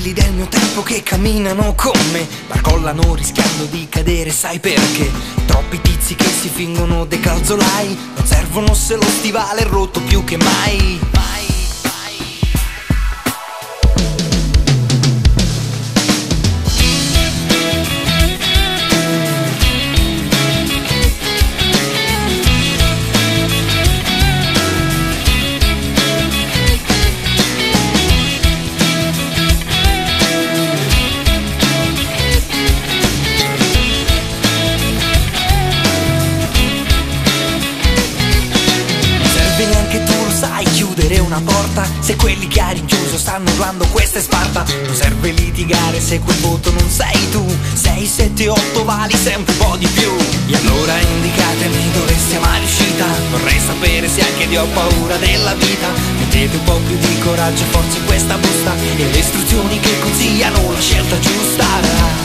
Quelli del mio tempo che camminano con me, barcollano rischiando di cadere, sai perché? Troppi tizi che si fingono dei calzolai, non servono se lo stivale è rotto più che mai. Chiudere una porta se quelli che hai rinchiuso stanno urlando questa è Sparta. Non serve litigare se quel voto non sei tu. 6, 7, 8 vali sempre un po' di più. E allora indicatemi dove sia mai riuscita. Vorrei sapere se anche io ho paura della vita. Mettete un po' più di coraggio e forza in questa busta e le istruzioni che consigliano la scelta giusta.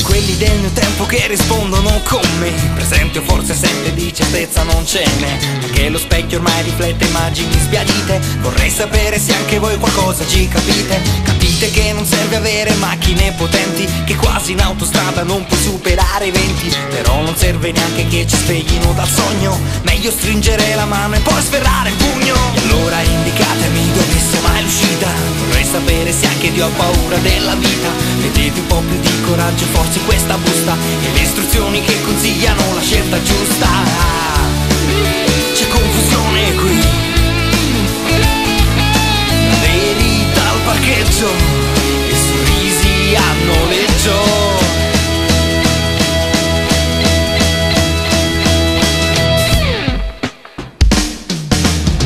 Quelli del mio tempo che rispondono con me, presente o forse sempre di certezza non ce n'è, perché lo specchio ormai riflette immagini sbiadite. Vorrei sapere se anche voi qualcosa ci capite. Capite che non serve avere macchine potenti, che quasi in autostrada non puoi superare i 20. Però non serve neanche che ci sveglino dal sogno, meglio stringere la mano e poi sferrare il pugno. E allora indicatemi dove sia mai l'uscita. Vorrei sapere se anche io ho paura della vita. Mettete un po' più di coraggio e forza in questa busta e le istruzioni che consigliano la scelta giusta. C'è confusione qui, la verità al parcheggio e sorrisi a noleggio.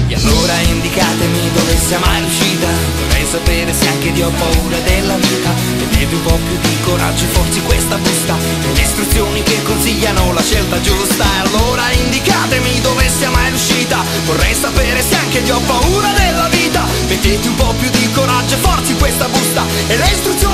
E allora indicatemi dove sia mai l'uscita. Vorrei sapere se anche io ho paura della vita. Mettete un po' più di coraggio e forza in questa busta e le istruzioni che consigliano la scelta giusta. E allora indicatemi dove sia mai l'uscita. Vorrei sapere se anche io ho paura della vita. Mettete un po' più di coraggio e forza in questa busta e le istruzioni